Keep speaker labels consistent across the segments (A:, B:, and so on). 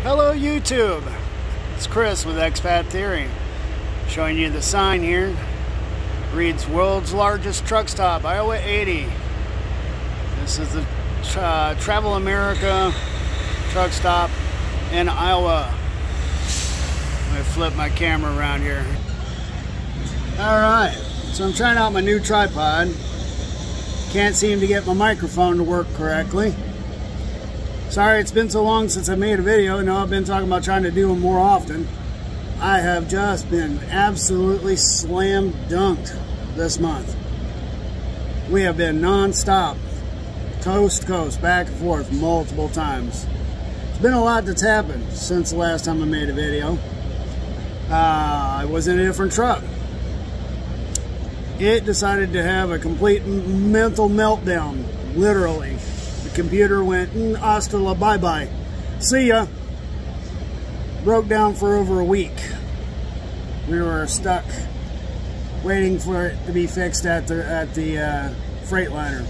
A: Hello YouTube, it's Chris with Expat Theory, showing you the sign here. Reads World's Largest Truck Stop, Iowa 80. This is the Travel America truck stop in Iowa. Let me flip my camera around here. Alright, so I'm trying out my new tripod. Can't seem to get my microphone to work correctly. Sorry it's been so long since I made a video. I know I've been talking about trying to do them more often. I have just been absolutely slam dunked this month. We have been non-stop, coast to coast, back and forth multiple times. It's been a lot that's happened since the last time I made a video. I was in a different truck. It decided to have a complete mental meltdown, literally. The computer went, hasta la bye-bye. See ya. Broke down for over a week. We were stuck waiting for it to be fixed at the Freightliner.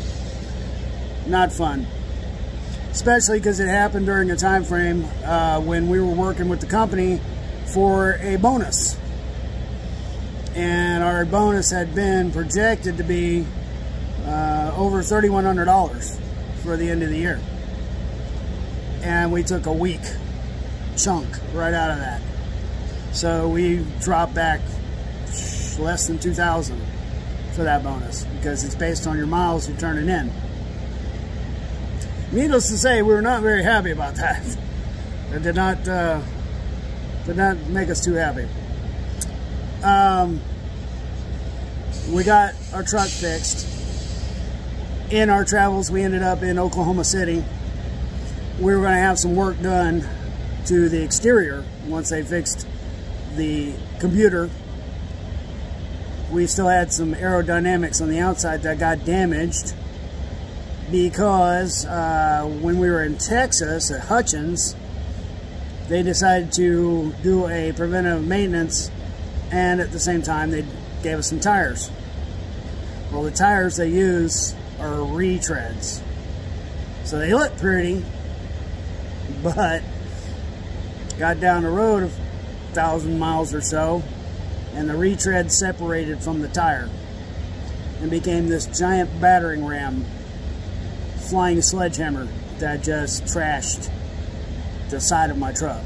A: Not fun. Especially because it happened during a time frame when we were working with the company for a bonus. And our bonus had been projected to be over $3,100 for the end of the year. And we took a week chunk right out of that. So we dropped back less than $2,000 for that bonus because it's based on your miles you're turning in. Needless to say, we were not very happy about that. It did not make us too happy. We got our truck fixed. In our travels, we ended up in Oklahoma City. We were going to have some work done to the exterior once they fixed the computer. We still had some aerodynamics on the outside that got damaged because when we were in Texas at Hutchins, they decided to do a preventive maintenance, and at the same time they gave us some tires. Well, the tires they use are retreads, so they look pretty, but got down the road 1,000 miles or so, and the retread separated from the tire and became this giant battering ram, flying sledgehammer that just trashed the side of my truck.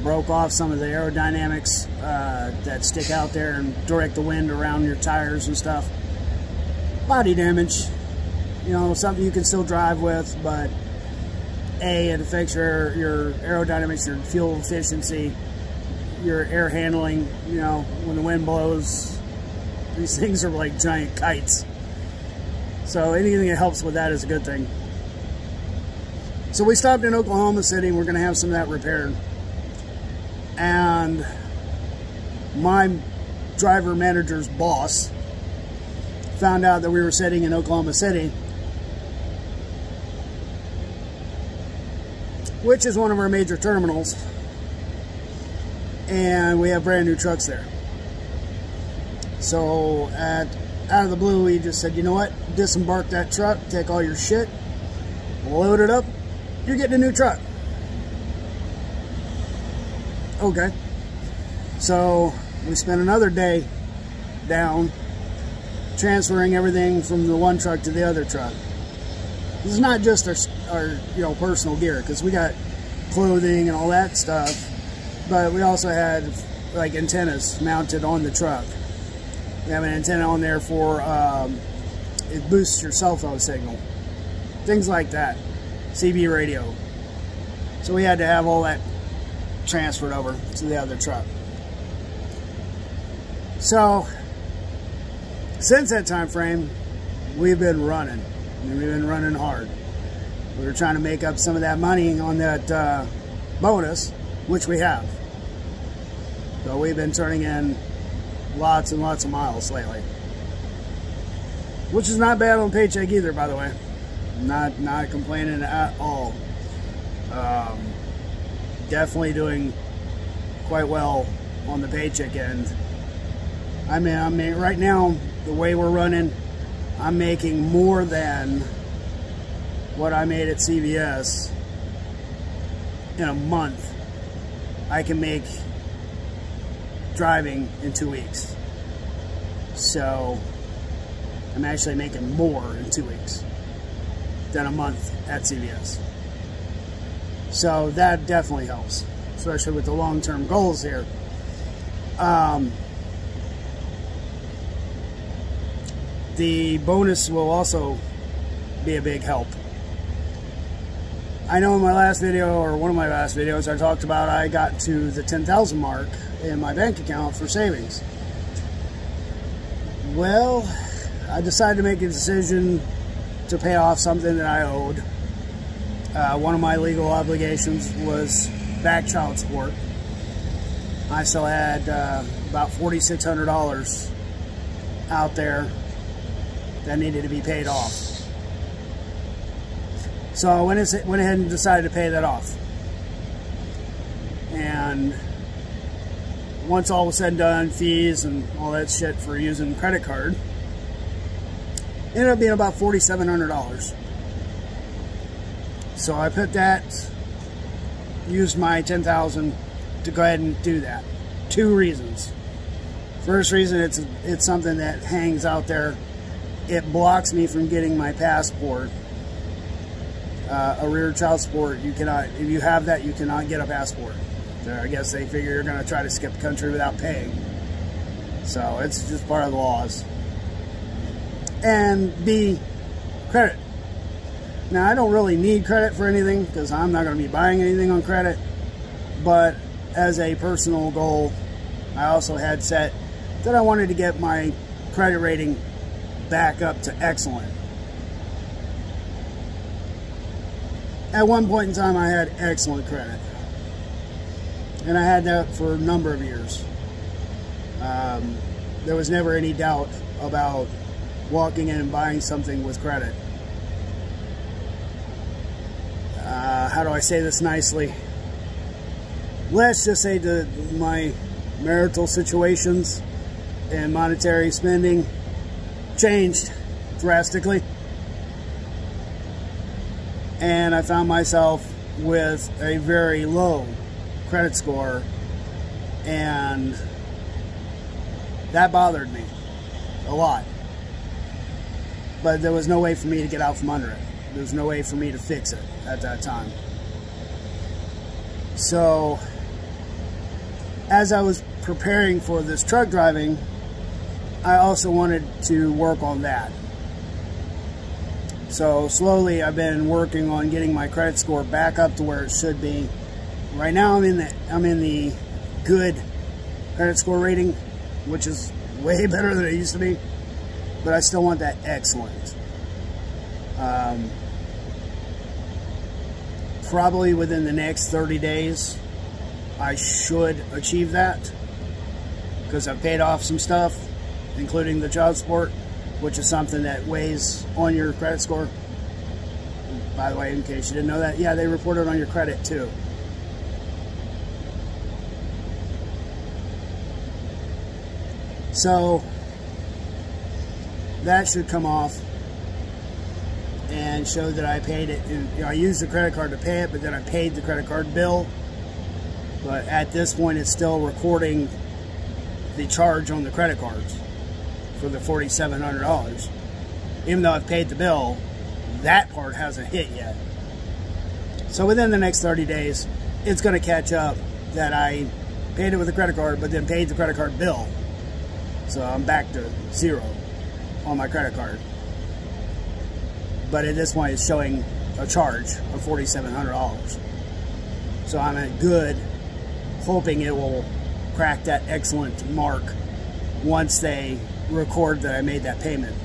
A: Broke off some of the aerodynamics that stick out there and direct the wind around your tires and stuff. Body damage, you know, something you can still drive with, but it affects your aerodynamics, your fuel efficiency, your air handling. You know, when the wind blows, these things are like giant kites. So anything that helps with that is a good thing. So we stopped in Oklahoma City, and we're going to have some of that repaired. And my driver manager's boss found out that we were sitting in Oklahoma City, which is one of our major terminals, and we have brand new trucks there. So out of the blue, we just said, you know what, disembark that truck, take all your shit, load it up, you're getting a new truck. Okay. So we spent another day down transferring everything from the one truck to the other truck. This is not just our personal gear, because we got clothing and all that stuff, but we also had like antennas mounted on the truck. We have an antenna on there for it boosts your cell phone signal, things like that, CB radio. So we had to have all that transferred over to the other truck. So since that time frame, we've been running. We've been running hard. We were trying to make up some of that money on that bonus, which we have. So we've been turning in lots and lots of miles lately, which is not bad on paycheck either, by the way. Not complaining at all. Definitely doing quite well on the paycheck end. I mean, right now, the way we're running, I'm making more than what I made at CVS in a month, I can make driving in 2 weeks. So I'm actually making more in 2 weeks than a month at CVS. So that definitely helps, especially with the long-term goals here. The bonus will also be a big help. I know in my last video, or one of my last videos, I talked about I got to the 10,000 mark in my bank account for savings. Well, I decided to make a decision to pay off something that I owed. One of my legal obligations was back child support. I still had about $4,600 out there that needed to be paid off. So I went ahead and decided to pay that off. And once all was said and done, fees and all that shit for using credit card, ended up being about $4,700. So I put that, used my $10,000 to go ahead and do that. 2 reasons. First reason, it's something that hangs out there. It blocks me from getting my passport. Arrear child support, you cannot, if you have that, you cannot get a passport. So I guess they figure you're going to try to skip the country without paying. So it's just part of the laws. And B, credit. Now, I don't really need credit for anything because I'm not going to be buying anything on credit. But as a personal goal, I also had set that I wanted to get my credit rating back up to excellent. At one point in time, I had excellent credit. And I had that for a number of years. There was never any doubt about walking in and buying something with credit. How do I say this nicely? Let's just say that my marital situations and monetary spending changed drastically. And I found myself with a very low credit score, and that bothered me a lot. But there was no way for me to get out from under it. There was no way for me to fix it at that time. So, as I was preparing for this truck driving, I also wanted to work on that. So slowly I've been working on getting my credit score back up to where it should be. Right now I'm in the good credit score rating, which is way better than it used to be, but I still want that excellent. Probably within the next 30 days I should achieve that, because I've paid off some stuff, including the child support, which is something that weighs on your credit score. By the way, in case you didn't know that, yeah, they report it on your credit too. So that should come off and show that I paid it. And, I used the credit card to pay it, but then I paid the credit card bill. But at this point, it's still recording the charge on the credit cards for the $4,700. Even though I've paid the bill, that part hasn't hit yet. So within the next 30 days, it's going to catch up that I paid it with a credit card, but then paid the credit card bill. So I'm back to zero on my credit card. But at this point, it's showing a charge of $4,700. So I'm at good, hoping it will crack that excellent mark once they record that I made that payment.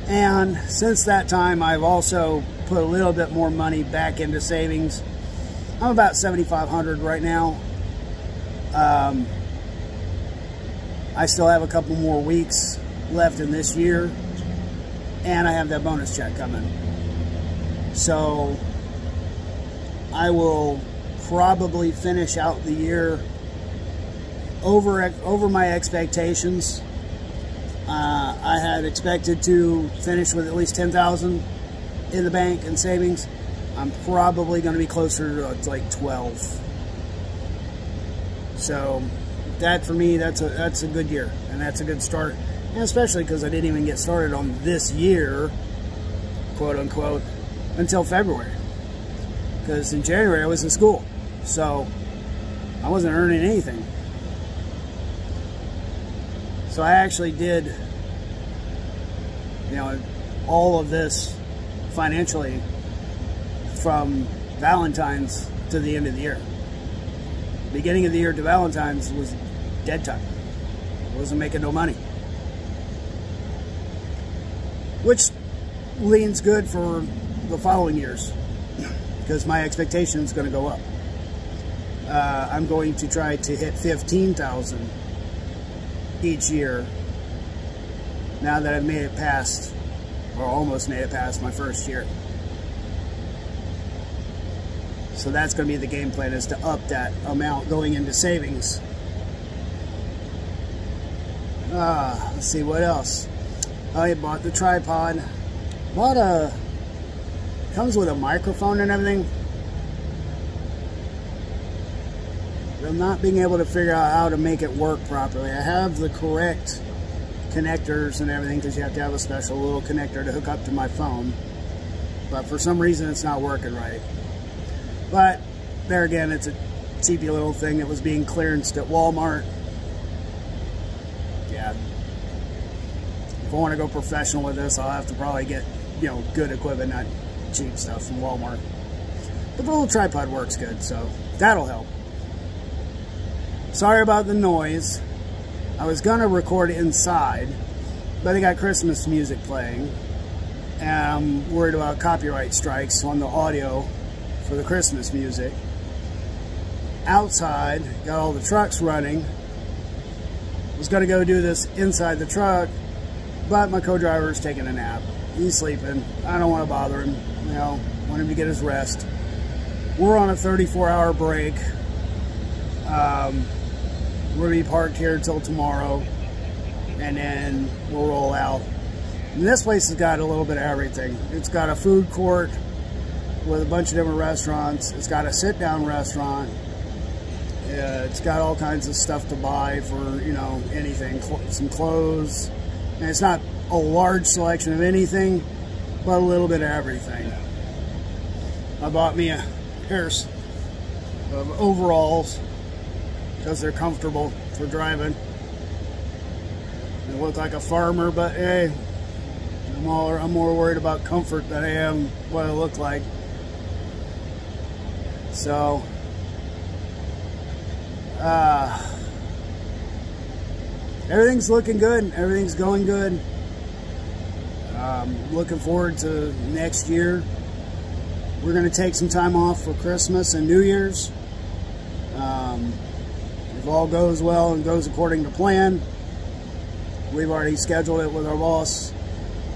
A: And since that time, I've also put a little bit more money back into savings. I'm about $7,500 right now. I still have a couple more weeks left in this year, and I have that bonus check coming. So I will probably finish out the year over my expectations. I had expected to finish with at least $10,000 in the bank in savings. I'm probably going to be closer to like 12. So that for me, that's a good year, and that's a good start, and especially because I didn't even get started on this year, quote unquote, until February, because in January I was in school, so I wasn't earning anything. So I actually did, you know, all of this financially from Valentine's to the end of the year. Beginning of the year to Valentine's was dead time. I wasn't making no money. Which leans good for the following years, because my expectation is going to go up. I'm going to try to hit 15,000 each year now that I've made it past, or almost made it past, my first year. So that's going to be the game plan, is to up that amount going into savings. Let's see what else. I bought the tripod. Comes with a microphone and everything. I'm not being able to figure out how to make it work properly. I have the correct connectors and everything, because you have to have a special little connector to hook up to my phone. But for some reason it's not working right. But there again, it's a cheapy little thing that was being clearanced at Walmart. Yeah. If I want to go professional with this, I'll have to probably get, you know, good equipment, not cheap stuff from Walmart. But the little tripod works good, so that'll help. Sorry about the noise. I was gonna record inside, but they got Christmas music playing, and I'm worried about copyright strikes on the audio for the Christmas music. Outside, got all the trucks running. Was gonna go do this inside the truck, but my co-driver's taking a nap. He's sleeping. I don't want to bother him. You know, want him to get his rest. We're on a 34-hour break. We're going to be parked here until tomorrow, and then we'll roll out. And this place has got a little bit of everything. It's got a food court with a bunch of different restaurants. It's got a sit-down restaurant. It's got all kinds of stuff to buy for, you know, anything. Some clothes. And it's not a large selection of anything, but a little bit of everything. I bought me a pair of overalls, because they're comfortable for driving. They look like a farmer, but hey, I'm more worried about comfort than I am what I look like. So, everything's looking good. Everything's going good. Looking forward to next year. We're going to take some time off for Christmas and New Year's. If all goes well and goes according to plan, we've already scheduled it with our boss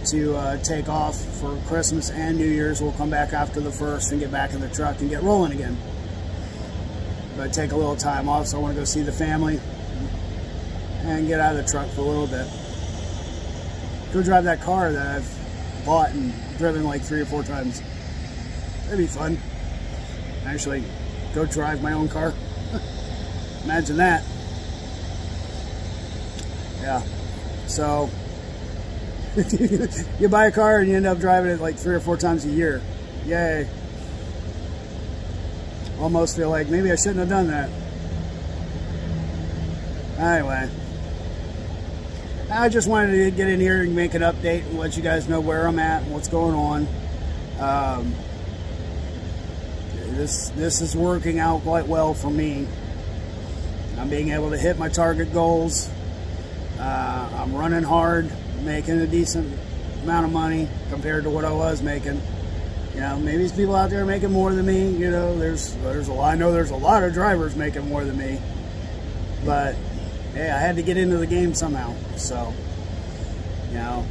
A: to take off for Christmas and New Year's. We'll come back after the 1st and get back in the truck and get rolling again. But take a little time off, so I want to go see the family and get out of the truck for a little bit. Go drive that car that I've bought and driven like 3 or 4 times. That'd be fun. Actually, go drive my own car. Imagine that. Yeah. So, you buy a car and you end up driving it like 3 or 4 times a year. Yay. Almost feel like maybe I shouldn't have done that. Anyway. I just wanted to get in here and make an update and let you guys know where I'm at and what's going on. This is working out quite well for me. I'm being able to hit my target goals. I'm running hard, making a decent amount of money compared to what I was making. You know, maybe there's people out there making more than me. You know, there's a lot. I know there's a lot of drivers making more than me. But hey, I had to get into the game somehow. So, you know,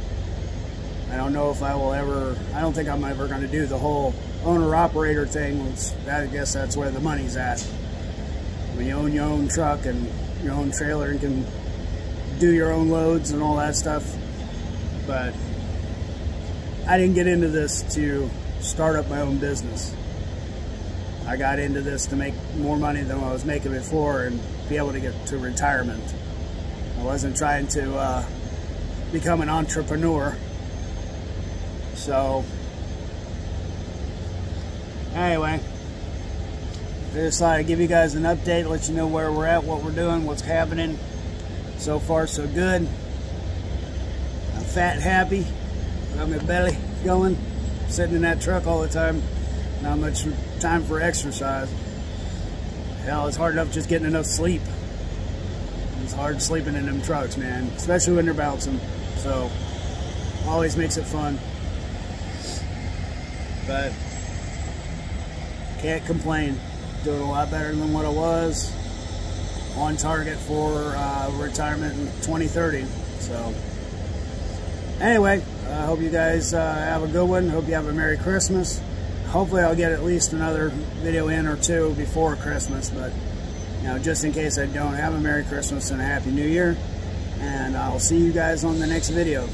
A: I don't know if I will ever. I don't think I'm ever going to do the whole owner-operator thing. I guess that's where the money's at. When you own your own truck and your own trailer and can do your own loads and all that stuff. But I didn't get into this to start up my own business. I got into this to make more money than I was making before and be able to get to retirement. I wasn't trying to become an entrepreneur. So, anyway, I just thought I'd give you guys an update, let you know where we're at, what we're doing, what's happening. So far, so good. I'm fat and happy. Got my belly going. Sitting in that truck all the time. Not much time for exercise. Hell, it's hard enough just getting enough sleep. It's hard sleeping in them trucks, man. Especially when they're bouncing. So, always makes it fun. But, can't complain. Doing a lot better than what I was. On target for retirement in 2030. So, anyway, I hope you guys have a good one. Hope you have a Merry Christmas. Hopefully I'll get at least another video in or two before Christmas, but you know, just in case I don't, have a Merry Christmas and a Happy New Year, and I'll see you guys on the next video.